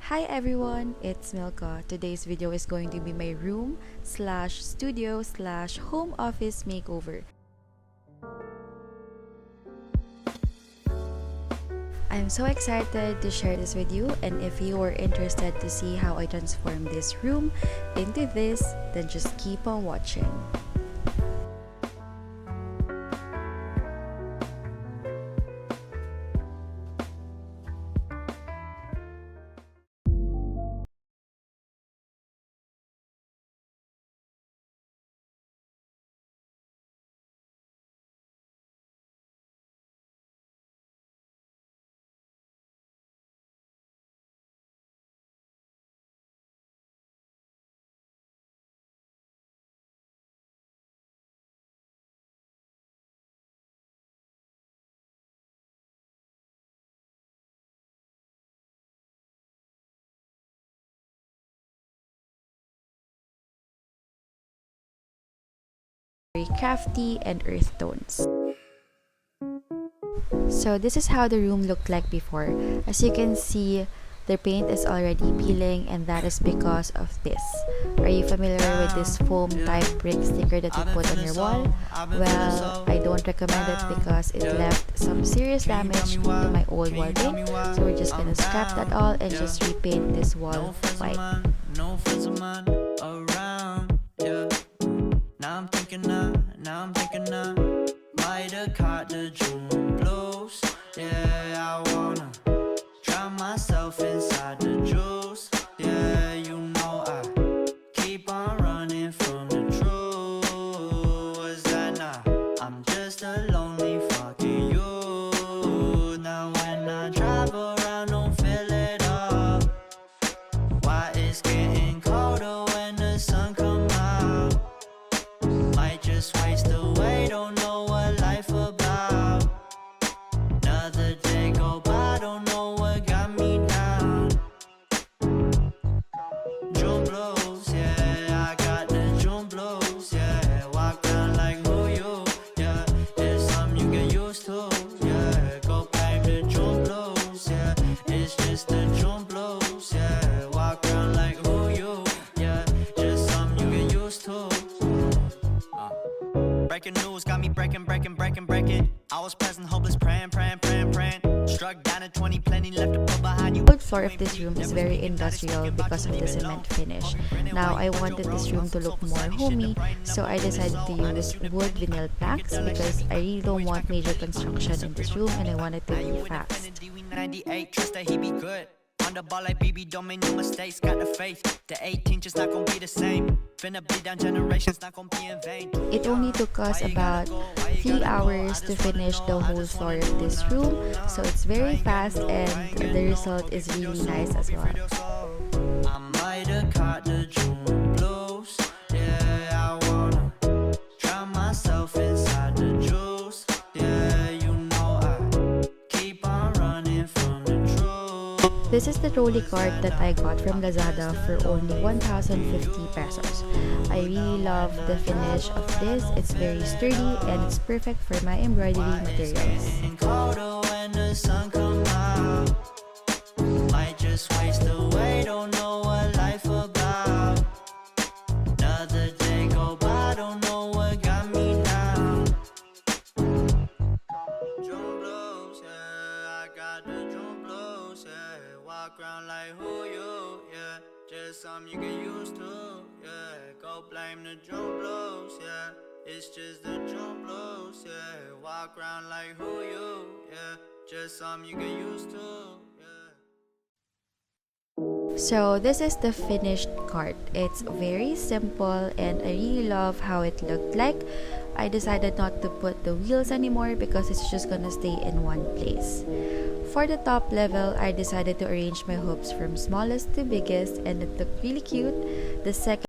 Hi everyone, it's Milcah. Today's video is going to be my room slash studio slash home office makeover. I'm so excited to share this with you, and if you are interested to see how I transform this room into this, then just keep on watching. Very crafty and earth tones. So this is how the room looked like before. As you can see, the paint is already peeling, and that is because of this. Are you familiar with this foam type brick sticker that you put on your wall? Well, I don't recommend it because it left some serious damage to my old wall paint. So we're just gonna scrap that all and just repaint this wall white. No friends of mine around, yeah. Now I'm thinking might have caught the June blues. Yeah, I wanna drown myself inside the juice. Yeah, you know I keep on running from the truth. Was that not? I'm just a lonely fucking you. Now when I drive around, don't feel it up. Why it's getting colder when the sun come out? Might just waste away, don't know what life about. Another day go by, don't know what got me down. June blues, yeah, I got the June blues, yeah. Walk down like who you, yeah. There's something you get used to, yeah. Go blame the June blues, yeah. It's just the June blues, yeah. Walk around like who you, yeah. Just something you get used to. Breaking news got me breaking. I was present, hopeless, praying. Struck down at 20, plenty left to put behind you. The wood floor of this room is very industrial because of the cement finish. Now I wanted this room to look more homey, so I decided to use wood vinyl planks because I really don't want major construction in this room and I want it to be fast. Trust that he be good. On the ball like BB, don't make no mistakes. Got the faith, the 18 just not gonna be the same. Finna bleed down generations, not gonna be in vain. It only took us about 3 hours to finish the whole floor of this room, so it's very fast and the result is really nice as well. I might have caught the June blues. Yeah, I wanna drown myself inside the juice. Yeah, you know I keep on running from the truth. This is the trolley cart that I got from Lazada for only 1,050 pesos. I really love the finish of this. It's very sturdy and it's perfect for my embroidery materials. Colder when the sun come out. Might just waste away, don't know what life about. Another day go by, don't know what got me down. June blues, yeah, I got the June blues, yeah. Walk around like who you, yeah. Just something you get used to, yeah. Go blame the June blues, yeah. It's just the June blues, yeah. Walk around like who you, yeah. Just something you get used to, yeah. So this is the finished cart. It's very simple and I really love how it looked like. I decided not to put the wheels anymore because it's just gonna stay in one place. For the top level, I decided to arrange my hoops from smallest to biggest and it looked really cute. The second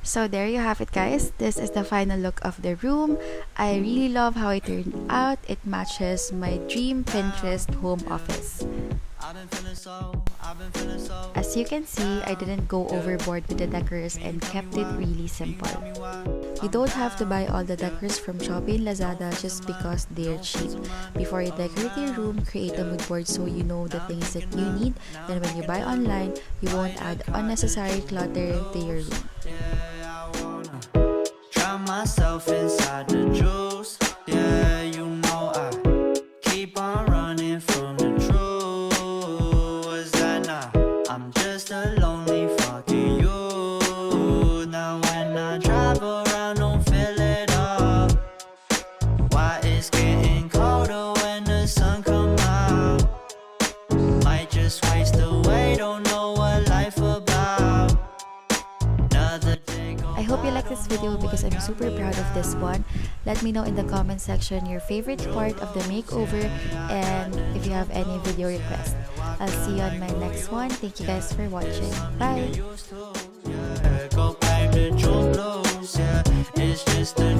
So there you have it, guys. This is the final look of the room. I really love how it turned out. It matches my dream Pinterest home office. As you can see, I didn't go overboard with the decors and kept it really simple. You don't have to buy all the decors from Shopee and Lazada just because they're cheap. Before you decorate your room, create a mood board so you know the things that you need. Then when you buy online, you won't add unnecessary clutter to your room. Drown myself inside the juice. Yeah, you know I keep on running from the truth. Was that not? I'm just a lonely fucking you. Now when I drive around, don't fill it up. Why it's getting colder when the sun come out? Might just waste away, don't know what life about. Another day I hope you like this video because I'm super proud of this one. Let me know in the comment section your favorite part of the makeover and if you have any video requests. I'll see you on my next one. Thank you guys for watching. Bye! Go back to June blues, yeah. It's just a